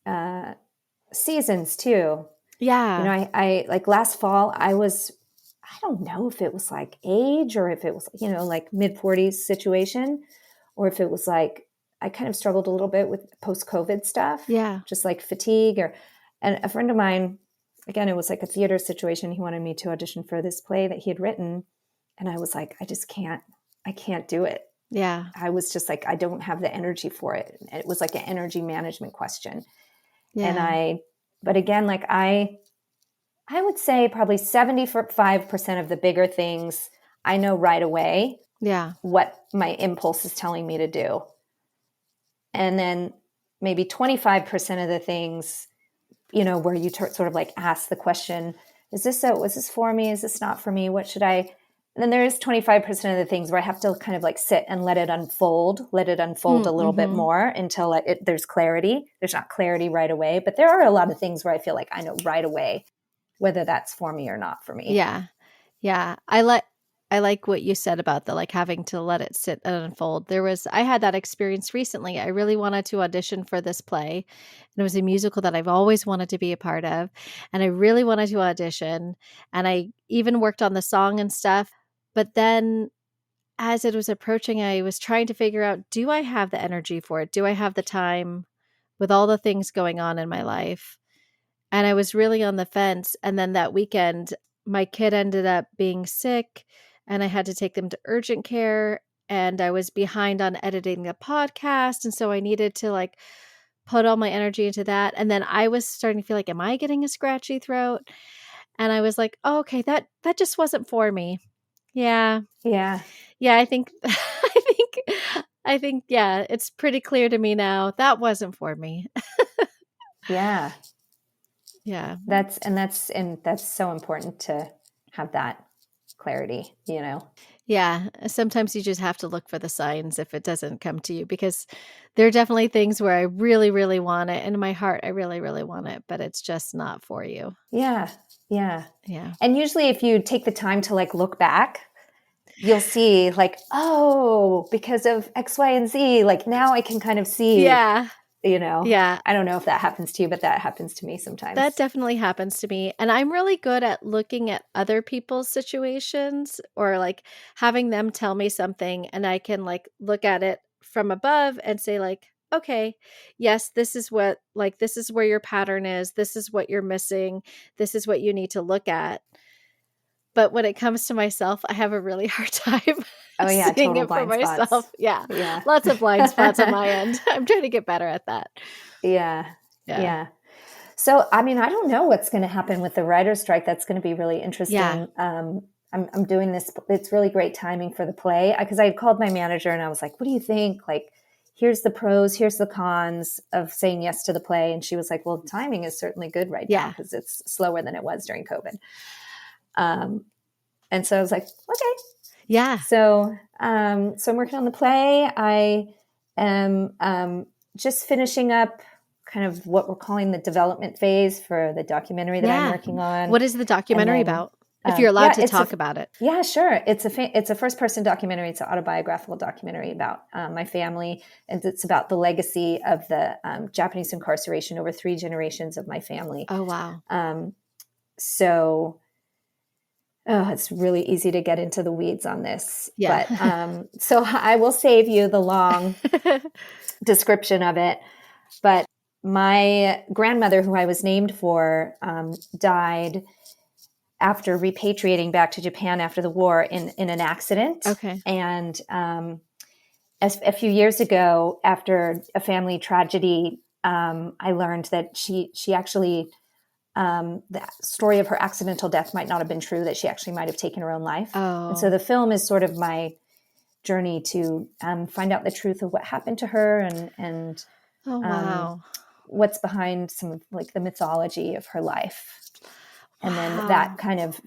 seasons too. You Yeah. know, I like last fall, I don't know if it was like age or if it was, you know, like mid-40s situation, or if it was like, I kind of struggled a little bit with post-COVID stuff, Yeah. just like fatigue and a friend of mine, again, it was like a theater situation. He wanted me to audition for this play that he had written. And I was like, I can't do it. Yeah. I was just like, I don't have the energy for it. It was like an energy management question. Yeah. But again, like I would say probably 75% of the bigger things I know right away Yeah. what my impulse is telling me to do. And then maybe 25% of the things, you know, where you sort of like ask the question, was this for me? Is this not for me? What should I? And then there is 25% of the things where I have to kind of like sit and let it unfold a little bit more until there's clarity. There's not clarity right away, but there are a lot of things where I feel like I know right away whether that's for me or not for me. Yeah. Yeah. I like what you said about the like having to let it sit and unfold. I had that experience recently. I really wanted to audition for this play. And it was a musical that I've always wanted to be a part of. And I really wanted to audition. And I even worked on the song and stuff. But then as it was approaching, I was trying to figure out, do I have the energy for it? Do I have the time with all the things going on in my life? And I was really on the fence. And then that weekend, my kid ended up being sick and I had to take them to urgent care. And I was behind on editing the podcast. And so I needed to like put all my energy into that. And then I was starting to feel like, am I getting a scratchy throat? And I was like, oh, okay, that just wasn't for me. Yeah. Yeah. Yeah, I think I think yeah, it's pretty clear to me now that wasn't for me. Yeah. Yeah. That's so important to have that clarity, you know? Yeah, sometimes you just have to look for the signs if it doesn't come to you because there are definitely things where I really, really want it. And in my heart, I really, really want it, but it's just not for you. Yeah. Yeah. Yeah. And usually if you take the time to like look back, you'll see like, oh, because of X, Y, and Z, like now I can kind of see, Yeah. you know, Yeah. I don't know if that happens to you, but that happens to me sometimes. That definitely happens to me. And I'm really good at looking at other people's situations or like having them tell me something and I can like look at it from above and say like, okay, yes, this is where your pattern is. This is what you're missing. This is what you need to look at. But when it comes to myself, I have a really hard time Oh yeah, seeing total it for blind spots. myself. Yeah. Yeah. Lots of blind spots on my end. I'm trying to get better at that. Yeah. Yeah. Yeah. So, I mean, I don't know what's going to happen with the writer's strike. That's going to be really interesting. Yeah. I'm doing this. It's really great timing for the play because I had called my manager and I was like, what do you think? Like, here's the pros, here's the cons of saying yes to the play. And she was like, well, the timing is certainly good right now because it's slower than it was during COVID. And so I was like, okay. Yeah. So I'm working on the play. I am just finishing up kind of what we're calling the development phase for the documentary that I'm working on. What is the documentary about? If you're allowed to talk about it. Yeah, sure. It's a first person documentary. It's an autobiographical documentary about my family. And it's about the legacy of the Japanese incarceration over 3 generations of my family. Oh, wow. So it's really easy to get into the weeds on this. Yeah. But so I will save you the long description of it. But my grandmother, who I was named for, died after repatriating back to Japan after the war in an accident. Okay. And a few years ago, after a family tragedy, I learned that she actually, the story of her accidental death might not have been true, that she actually might have taken her own life. Oh. And so the film is sort of my journey to find out the truth of what happened to her and oh, wow. What's behind some of like the mythology of her life. And then that kind of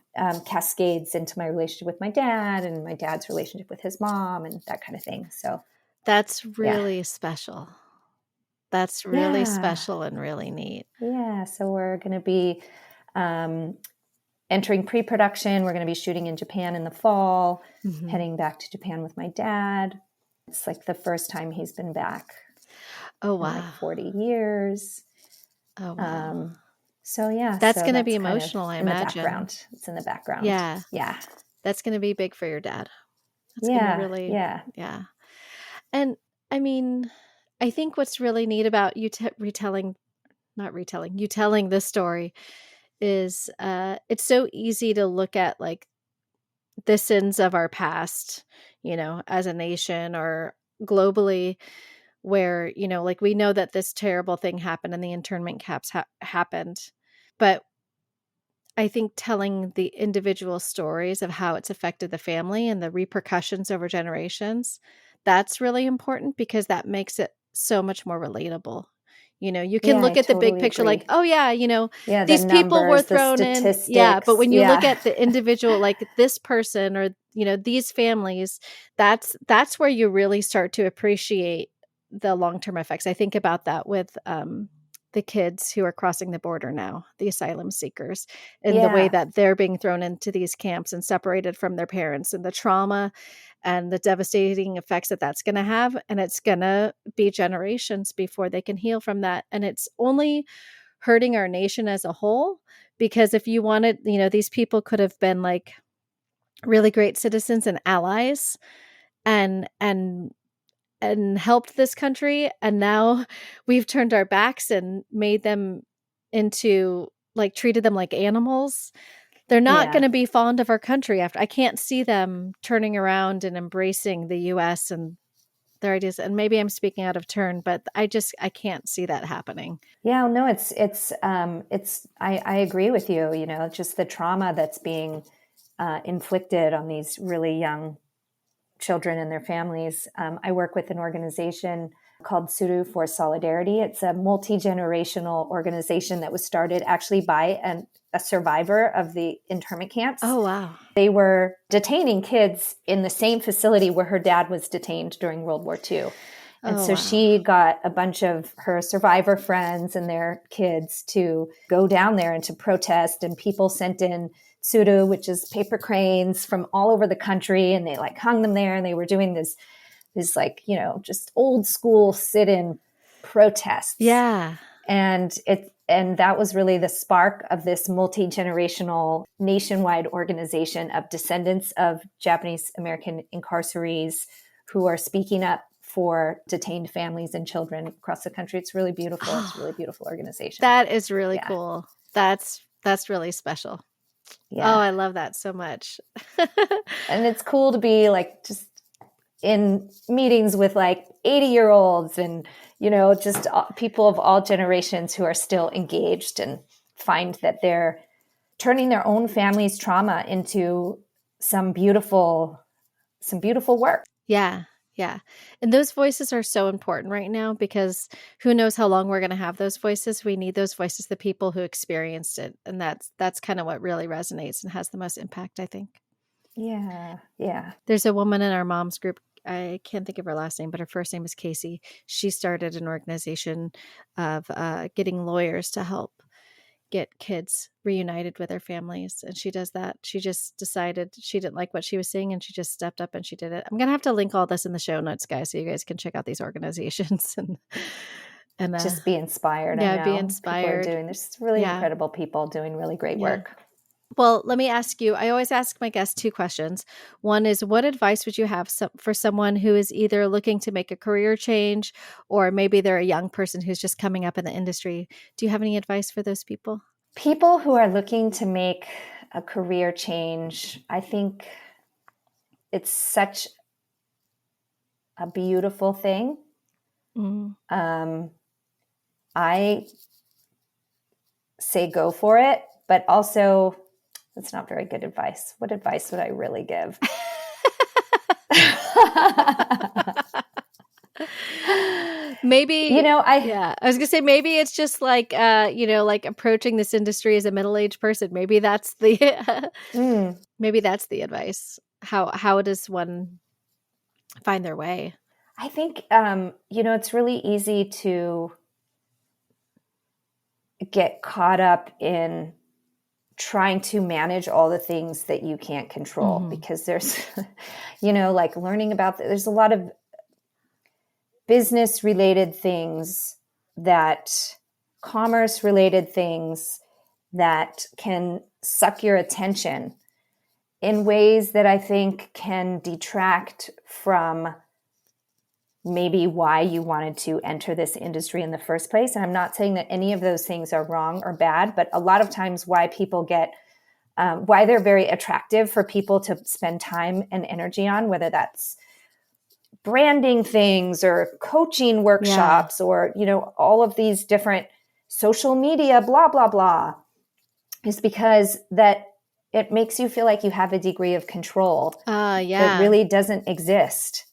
cascades into my relationship with my dad and my dad's relationship with his mom and that kind of thing. So that's really special. That's really special and really neat. Yeah. So we're going to be entering pre-production. We're going to be shooting in Japan in the fall, heading back to Japan with my dad. It's like the first time he's been back. Oh, wow. In like 40 years. Oh, wow. So yeah, That's so going to be that's kind of emotional, I in the imagine. background. It's in the background. Yeah. Yeah. That's going to be big for your dad. That's going to Yeah. really, Yeah. yeah. And I mean, I think what's really neat about you you telling this story is it's so easy to look at like the sins of our past, as a nation or globally, where, like we know that this terrible thing happened and the internment camps happened. But I think telling the individual stories of how it's affected the family and the repercussions over generations, that's really important because that makes it so much more relatable. You can Yeah, I look at the big totally picture like, agree. oh yeah, Yeah, the these people were numbers, the thrown in. Yeah. But statistics. when you look Yeah. at the individual, like this person or, these families, that's where you really start to appreciate the long-term effects. I think about that with, the kids who are crossing the border now, the asylum seekers, and the way Yeah. that they're being thrown into these camps and separated from their parents and the trauma and the devastating effects that that's going to have. And it's going to be generations before they can heal from that. And it's only hurting our nation as a whole, because if you wanted, these people could have been like really great citizens and allies and helped this country, and now we've turned our backs and made them into like treated them like animals. They're not going Yeah. to be fond of our country after. I can't see them turning around and embracing the US and their ideas. And maybe I'm speaking out of turn, but I can't see that happening. Yeah, no, I agree with you, just the trauma that's being inflicted on these really young children and their families. I work with an organization called Suru for Solidarity. It's a multi-generational organization that was started actually by a survivor of the internment camps. Oh, wow. They were detaining kids in the same facility where her dad was detained during World War II. And so she got a bunch of her survivor friends and their kids to go down there and to protest. And people sent in suru, which is paper cranes from all over the country. And they like hung them there. And they were doing this like, just old school sit-in protests. Yeah. And that was really the spark of this multi-generational nationwide organization of descendants of Japanese American incarcerees who are speaking up for detained families and children across the country. It's really beautiful. It's a really beautiful organization. That is really cool. That's really special. Yeah. Oh, I love that so much. And it's cool to be like just in meetings with like 80-year-olds and, just people of all generations who are still engaged and find that they're turning their own family's trauma into some beautiful work. Yeah. Yeah. And those voices are so important right now because who knows how long we're going to have those voices. We need those voices, the people who experienced it. And that's kind of what really resonates and has the most impact, I think. Yeah. Yeah. There's a woman in our mom's group. I can't think of her last name, but her first name is Casey. She started an organization of getting lawyers to help get kids reunited with their families. And she does that. She just decided she didn't like what she was seeing and she just stepped up and she did it. I'm going to have to link all this in the show notes, guys, so you guys can check out these organizations and just be inspired. Yeah, I know be inspired. There's really incredible people doing really great work. Well, let me ask you, I always ask my guests two questions. One is, what advice would you have for someone who is either looking to make a career change or maybe they're a young person who's just coming up in the industry? Do you have any advice for those people? People who are looking to make a career change, I think it's such a beautiful thing. Mm. I say go for it, but also that's not very good advice. What advice would I really give? Maybe, I was gonna say, maybe it's just like, like approaching this industry as a middle-aged person. Maybe that's the, maybe that's the advice. How does one find their way? I think, it's really easy to get caught up in trying to manage all the things that you can't control because there's, like learning about, there's a lot of business related things, that commerce related things that can suck your attention in ways that I think can detract from maybe why you wanted to enter this industry in the first place. And I'm not saying that any of those things are wrong or bad, but a lot of times why people get, why they're very attractive for people to spend time and energy on, whether that's branding things or coaching workshops or, all of these different social media, blah, blah, blah, is because that it makes you feel like you have a degree of control that really doesn't exist.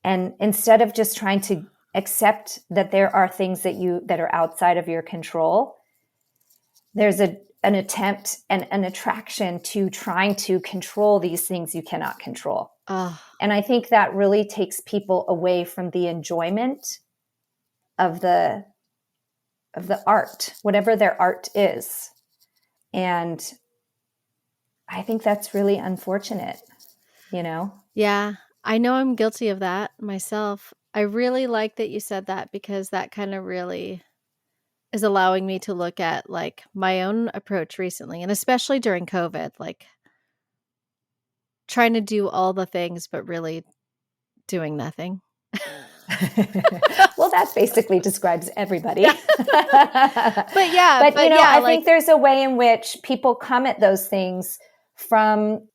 And instead of just trying to accept that there are things that are outside of your control, there's an attempt and an attraction to trying to control these things you cannot control. And I think that really takes people away from the enjoyment of the art, whatever their art is. And I think that's really unfortunate, Yeah, I know I'm guilty of that myself. I really like that you said that, because that kind of really is allowing me to look at like my own approach recently, and especially during COVID, like trying to do all the things, but really doing nothing. Well, that basically describes everybody. But I think there's a way in which people come at those things from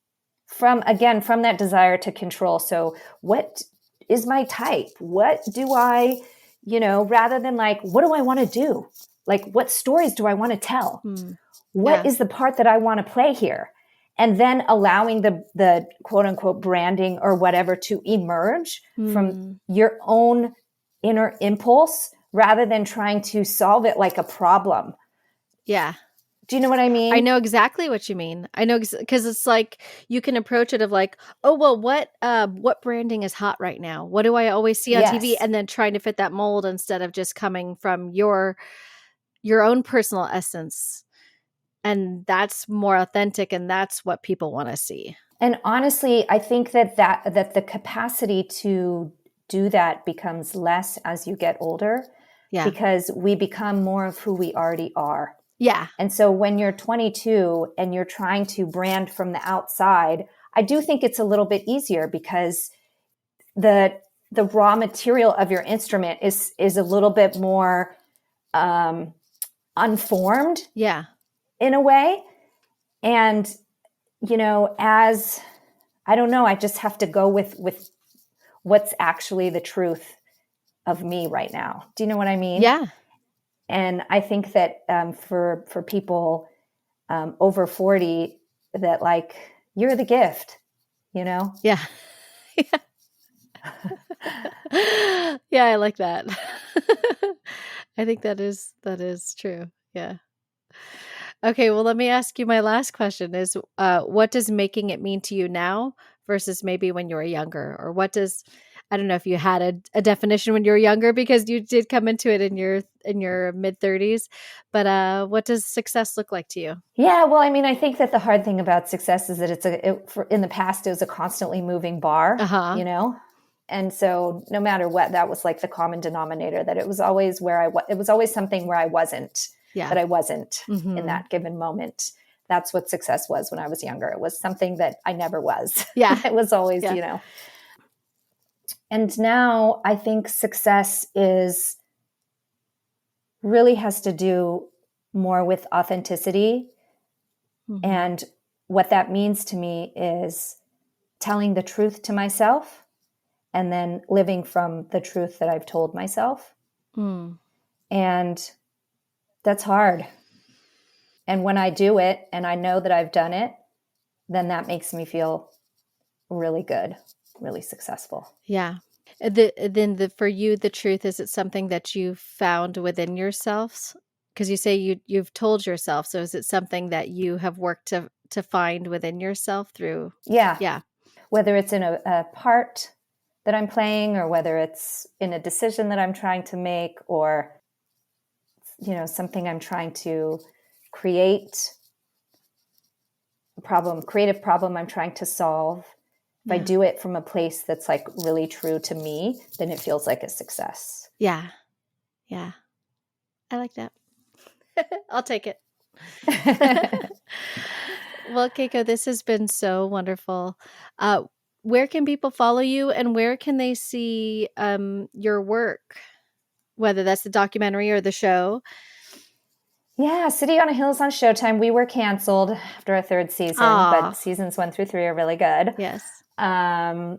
that desire to control. So what is my type? What do I, rather than like, what do I want to do? Like, what stories do I want to tell? What is the part that I want to play here? And then allowing the quote unquote branding or whatever to emerge from your own inner impulse rather than trying to solve it like a problem. Yeah. Do you know what I mean? I know exactly what you mean. I know, because it's like you can approach it of like, oh, well, what branding is hot right now? What do I always see on TV? And then trying to fit that mold instead of just coming from your own personal essence. And that's more authentic, and that's what people want to see. And honestly, I think that the capacity to do that becomes less as you get older, because we become more of who we already are. Yeah. And so when you're 22 and you're trying to brand from the outside, I do think it's a little bit easier because the raw material of your instrument is a little bit more unformed. Yeah. In a way. And, as I don't know, I just have to go with what's actually the truth of me right now. Do you know what I mean? Yeah. And I think that for people over 40, that like, you're the gift, Yeah. Yeah, I like that. I think that is true. Yeah. Okay, well, let me ask you my last question is, what does making it mean to you now versus maybe when you were younger? Or I don't know if you had a definition when you were younger, because you did come into it in your mid-30s, but what does success look like to you? Yeah, well, I mean, I think that the hard thing about success is that in the past, it was a constantly moving bar, And so no matter what, that was like the common denominator, that it was always it was always something where I wasn't. That I wasn't in that given moment. That's what success was when I was younger. It was something that I never was. Yeah. It was always, And now I think success really has to do more with authenticity. And what that means to me is telling the truth to myself and then living from the truth that I've told myself. And that's hard. And when I do it and I know that I've done it, then that makes me feel really good, really successful. Yeah. For you, the truth, is it something that you found within yourselves? Because you say you've told yourself. So is it something that you have worked to find within yourself through? Yeah. Yeah. Whether it's in a part that I'm playing, or whether it's in a decision that I'm trying to make, or something I'm trying to create, creative problem I'm trying to solve. If I do it from a place that's like really true to me, then it feels like a success. Yeah. Yeah. I like that. I'll take it. Well, Keiko, this has been so wonderful. Where can people follow you, and where can they see your work, whether that's the documentary or the show? Yeah, City on a Hill is on Showtime. We were canceled after our third season, but seasons 1 through 3 are really good. Yes. And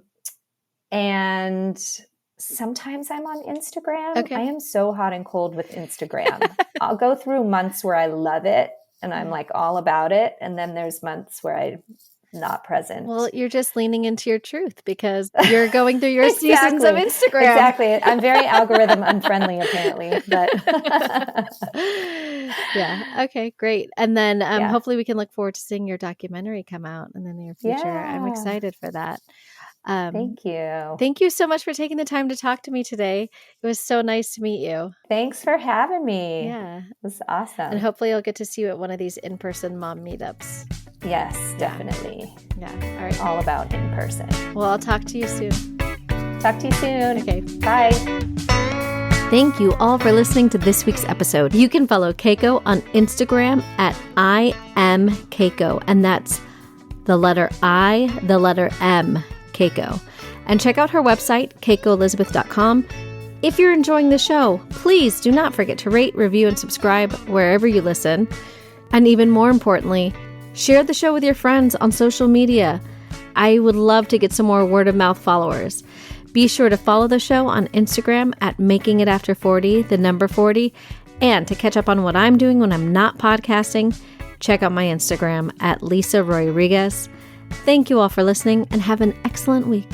sometimes I'm on Instagram. Okay. I am so hot and cold with Instagram. I'll go through months where I love it and I'm like all about it. And then there's months where I'm not present. Well, you're just leaning into your truth because you're going through your seasons of Instagram. Exactly. I'm very algorithm unfriendly, apparently. But yeah. Okay, great. And then hopefully we can look forward to seeing your documentary come out in the near future. Yeah. I'm excited for that. Thank you. Thank you so much for taking the time to talk to me today. It was so nice to meet you. Thanks for having me. Yeah. It was awesome. And hopefully I'll get to see you at one of these in-person mom meetups. Yes, definitely. Yeah. All right. All about in person. Well, I'll talk to you soon. Talk to you soon. Okay. Bye. Thank you all for listening to this week's episode. You can follow Keiko on Instagram at I am Keiko, and that's the letter I, the letter M, Keiko. And check out her website, keikoelizabeth.com. If you're enjoying the show, please do not forget to rate, review, and subscribe wherever you listen. And even more importantly, share the show with your friends on social media. I would love to get some more word of mouth followers. Be sure to follow the show on Instagram at makingitafter40, the number 40. And to catch up on what I'm doing when I'm not podcasting, check out my Instagram at Lisa Rodriguez. Thank you all for listening and have an excellent week.